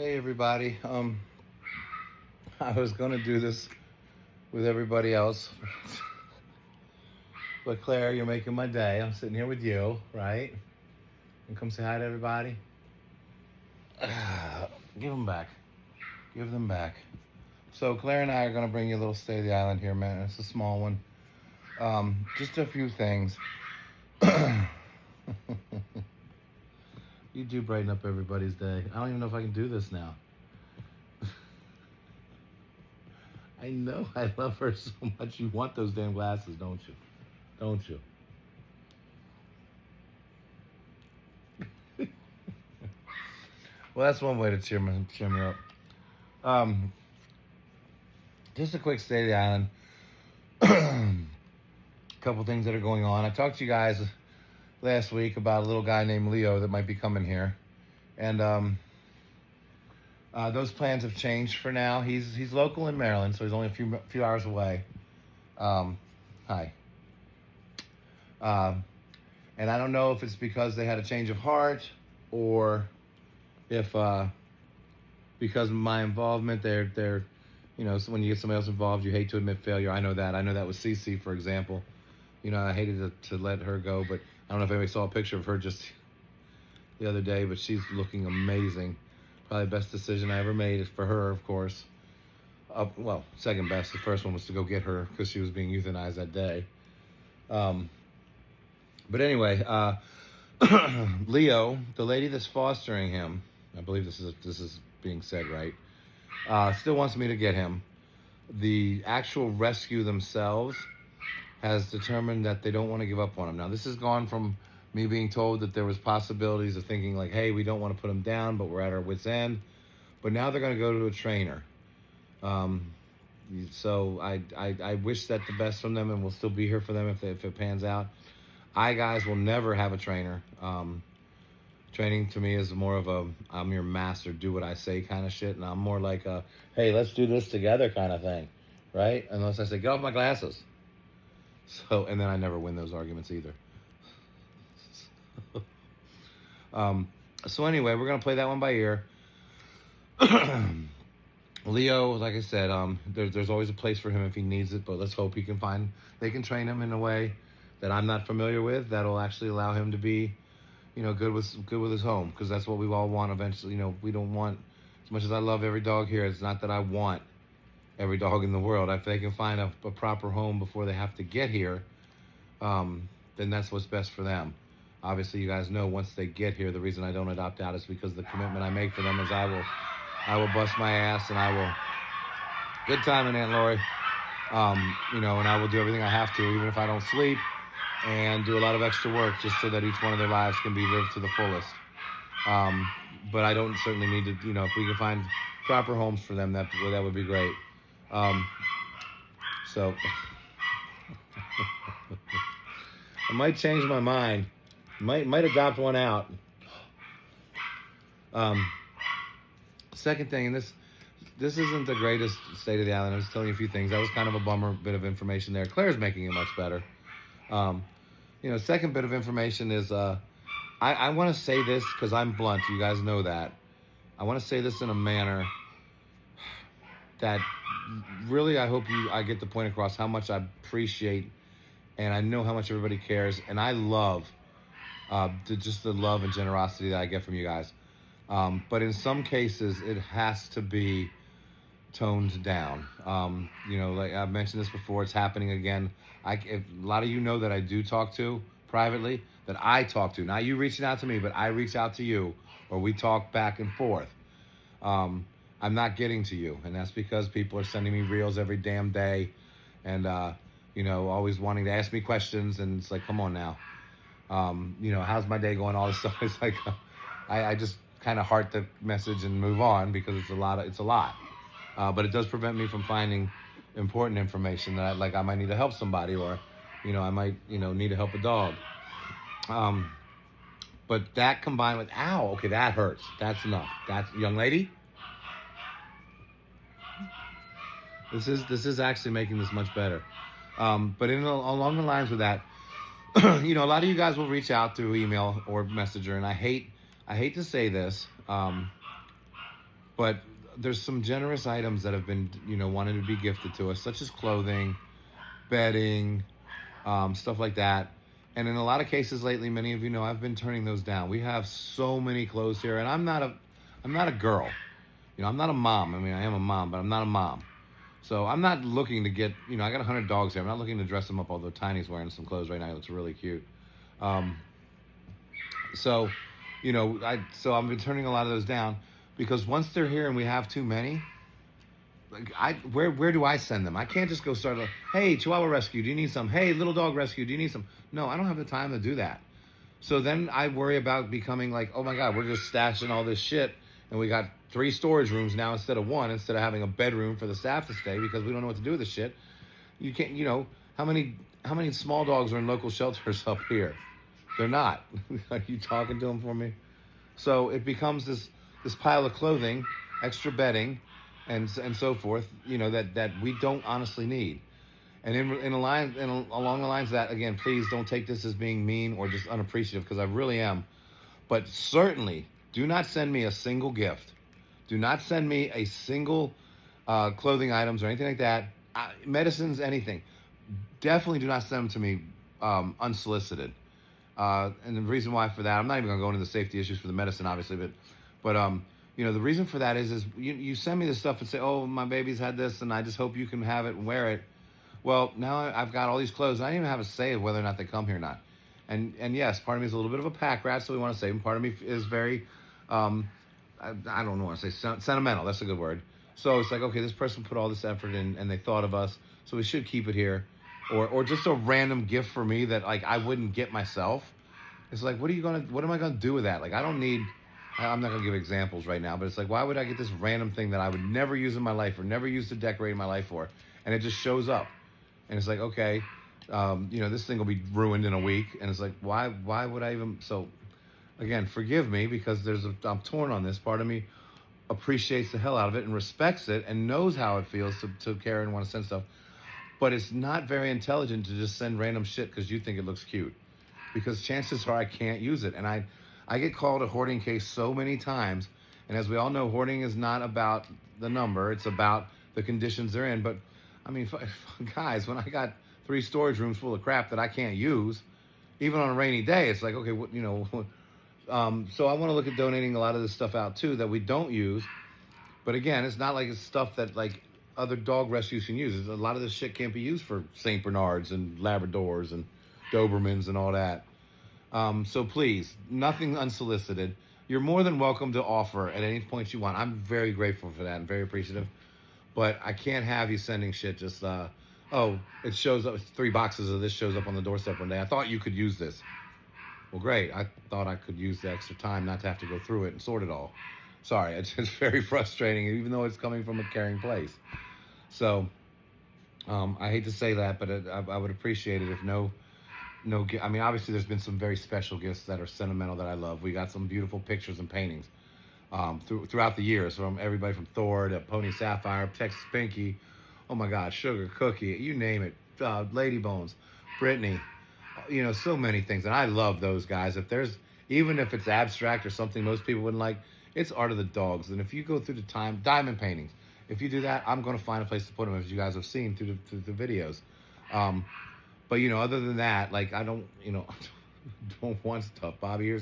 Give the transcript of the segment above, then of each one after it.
Hey everybody. I was gonna do this with everybody else, but Claire, you're making my day. I'm sitting here with you, right? And come say hi to everybody. Give them back. Give them back. So Claire and I are gonna bring you a little State of the Island here, man. It's a small one. Just a few things. You do brighten up everybody's day. I don't even know if I can do this now. I know I love her so much. You want those damn glasses, don't you? Don't you? Well, that's one way to cheer me up. Just a quick State of the Island. Couple things that are going on. I talked to you guys last week about a little guy named Leo that might be coming here, and those plans have changed for now. He's local in Maryland, so he's only a few hours away. Hi. And I don't know if it's because they had a change of heart or if because of my involvement, they're so when you get somebody else involved, you hate to admit failure. I know that with Cece, for example. I hated to let her go, but I don't know if anybody saw a picture of her just the other day, but she's looking amazing. Probably the best decision I ever made is for her, of course. Well, second best. The first one was to go get her because she was being euthanized that day. But anyway, Leo, the lady that's fostering him, I believe this is being said right, still wants me to get him. The actual rescue themselves has determined that they don't want to give up on him. Now, this has gone from me being told that there was possibilities of thinking like, hey, we don't want to put him down, but we're at our wit's end. But now they're going to go to a trainer. So I wish that the best from them, and we'll still be here for them if it pans out. I, guys, will never have a trainer. Training to me is more of a I'm your master, do what I say kind of shit. And I'm more like a, hey, let's do this together kind of thing, right? Unless I say, get off my glasses. So, and then I never win those arguments either. So anyway, we're going to play that one by ear. Leo, like I said, there's always a place for him if he needs it, but let's hope they can train him in a way that I'm not familiar with, that'll actually allow him to be, good with his home, because that's what we all want eventually. We don't want, as much as I love every dog here, it's not that I want every dog in the world. If they can find a proper home before they have to get here, then that's what's best for them. Obviously, you guys know once they get here, the reason I don't adopt out is because the commitment I make for them is I will bust my ass and I will, good timing, Aunt Lori, and I will do everything I have to, even if I don't sleep, and do a lot of extra work just so that each one of their lives can be lived to the fullest. But I don't certainly need to, if we can find proper homes for them, that would be great. So I might change my mind. Might adopt one out. Second thing, and this isn't the greatest State of the Island. I was telling you a few things. That was kind of a bummer bit of information there. Claire's making it much better. Second bit of information is I want to say this because I'm blunt. You guys know that. I want to say this in a manner that really I hope I get the point across how much I appreciate, and I know how much everybody cares, and I love just the love and generosity that I get from you guys. But in some cases, it has to be toned down. Like I've mentioned this before, it's happening again. If a lot of you know that I do talk to privately, that I talk to, not you reaching out to me, but I reach out to you, or we talk back and forth. I'm not getting to you, and that's because people are sending me reels every damn day, and always wanting to ask me questions, and it's like, come on now, how's my day going? All this stuff. It's like I just kind of heart the message and move on because it's a lot. But it does prevent me from finding important information that I might need to help somebody, or I might need to help a dog. But that combined with okay, that hurts. That's enough. That's young lady. This is actually making this much better. But along the lines with that, a lot of you guys will reach out through email or messenger, and I hate to say this, but But there's some generous items that have been, wanted to be gifted to us, such as clothing, bedding, stuff like that. And in a lot of cases lately, many of you know, I've been turning those down. We have so many clothes here, and I'm not a girl. I'm not a mom. I mean, I am a mom, but I'm not a mom. So I'm not looking to get, I got 100 dogs here. I'm not looking to dress them up, although Tiny's wearing some clothes right now. He looks really cute. Um, so, I've been turning a lot of those down because once they're here and we have too many, like where do I send them? I can't just go start hey, Chihuahua Rescue, do you need some? Hey, Little Dog Rescue, do you need some? No, I don't have the time to do that. So then I worry about becoming like, oh my God, we're just stashing all this shit and we got 3 storage rooms now instead of 1, instead of having a bedroom for the staff to stay because we don't know what to do with this shit. You can't, how many small dogs are in local shelters up here? They're not. Are you talking to them for me? So it becomes this pile of clothing, extra bedding, and so forth, that we don't honestly need. And along the lines of that, again, please don't take this as being mean or just unappreciative, because I really am. But certainly, do not send me a single gift. Do not send me a single clothing items or anything like that. Medicines, anything. Definitely do not send them to me unsolicited. And the reason why for that, I'm not even going to go into the safety issues for the medicine, obviously, but the reason for that is you send me this stuff and say, oh, my baby's had this, and I just hope you can have it and wear it. Well, now I've got all these clothes, and I didn't even have a say of whether or not they come here or not. And yes, part of me is a little bit of a pack rat, so we want to save them. Part of me is very, I don't want to say sentimental. That's a good word. So it's like, okay, this person put all this effort in, and they thought of us, so we should keep it here. Or just a random gift for me that like I wouldn't get myself. It's like, what am I gonna do with that? Like, I don't need. I'm not gonna give examples right now, but it's like, why would I get this random thing that I would never use in my life or never use to decorate my life for, and it just shows up, and it's like, okay, this thing will be ruined in a week, and it's like, why would I even? So, again, forgive me because I'm torn on this. Part of me appreciates the hell out of it and respects it and knows how it feels to care and want to send stuff. But it's not very intelligent to just send random shit because you think it looks cute. Because chances are I can't use it. And I get called a hoarding case so many times. And as we all know, hoarding is not about the number. It's about the conditions they're in. But, I mean, guys, when I got 3 storage rooms full of crap that I can't use, even on a rainy day, it's like, okay, so I want to look at donating a lot of this stuff out, too, that we don't use. But, again, it's not like it's stuff that, like, other dog rescues can use. A lot of this shit can't be used for St. Bernards and Labradors and Dobermans and all that. So please, nothing unsolicited. You're more than welcome to offer at any point you want. I'm very grateful for that and very appreciative. But I can't have you sending shit just, it shows up, 3 boxes of this shows up on the doorstep one day. I thought you could use this. Well, great. I thought I could use the extra time not to have to go through it and sort it all. Sorry, it's very frustrating, even though it's coming from a caring place. So, I hate to say that, but I would appreciate it if no. I mean, obviously, there's been some very special gifts that are sentimental that I love. We got some beautiful pictures and paintings throughout the years, from everybody from Thor to Pony Sapphire, Texas Pinky, oh my God, Sugar Cookie, you name it, Lady Bones, Brittany, so many things. And I love those guys. Even if it's abstract or something most people wouldn't like, it's Art of the Dogs. And if you go through the diamond paintings, if you do that, I'm going to find a place to put them, as you guys have seen through the videos. But other than that, like, I don't, don't want stuff. Bobby,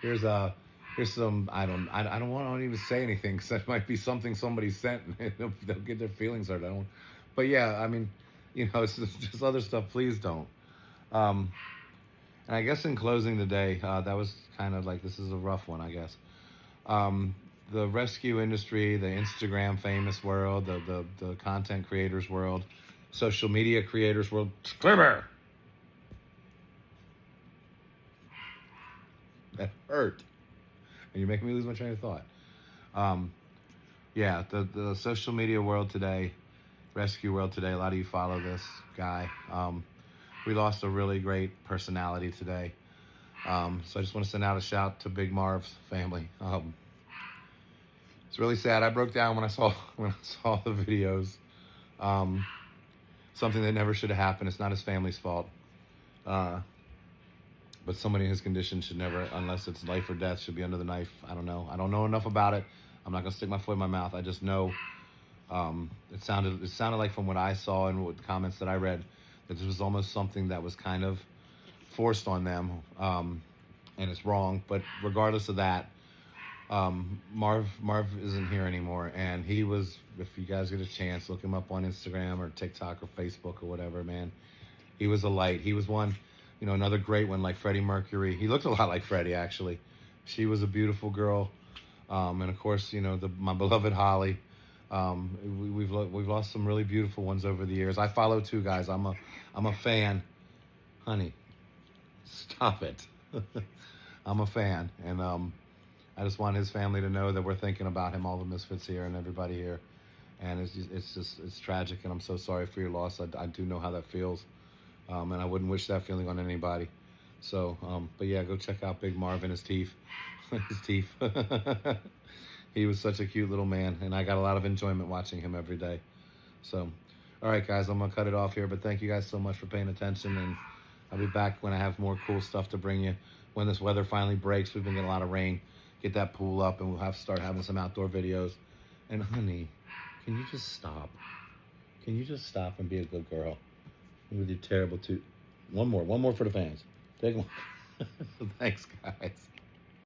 here's some. I don't want to even say anything because that might be something somebody sent, and they'll get their feelings hurt. But yeah, I mean, it's just other stuff. Please don't. And I guess in closing today, that was kind of like, this is a rough one, I guess. The rescue industry, the Instagram famous world, the content creators world, social media creators world, Squibber! That hurt. And you're making me lose my train of thought. Yeah, the social media world today, rescue world today, a lot of you follow this guy. We lost a really great personality today. So I just want to send out a shout to Big Marv's family. It's really sad. I broke down when I saw the videos. Something that never should have happened. It's not his family's fault. But somebody in his condition should never, unless it's life or death, should be under the knife. I don't know. I don't know enough about it. I'm not gonna stick my foot in my mouth. I just know it sounded like from what I saw and what the comments that I read that this was almost something that was kind of forced on them, and it's wrong. But regardless of that, Marv isn't here anymore, and he was. If you guys get a chance, look him up on Instagram or TikTok or Facebook or whatever, man. He was a light. He was one, another great one like Freddie Mercury. He looked a lot like Freddie actually. She was a beautiful girl, and of course, my beloved Holly. We've lost some really beautiful ones over the years. I follow too, guys. I'm a fan. Honey, stop it. I'm a fan, and I just want his family to know that we're thinking about him, all the misfits here and everybody here. And it's tragic, and I'm so sorry for your loss. I do know how that feels, and I wouldn't wish that feeling on anybody. So, but yeah, go check out Big Marv and his teeth. His teeth. He was such a cute little man, and I got a lot of enjoyment watching him every day. So, all right, guys, I'm gonna cut it off here. But thank you guys so much for paying attention, and I'll be back when I have more cool stuff to bring you. When this weather finally breaks, we've been getting a lot of rain. Get that pool up, and we'll have to start having some outdoor videos. And honey, can you just stop? Can you just stop and be a good girl? With your terrible tooth. One more for the fans. Take one. Thanks, guys.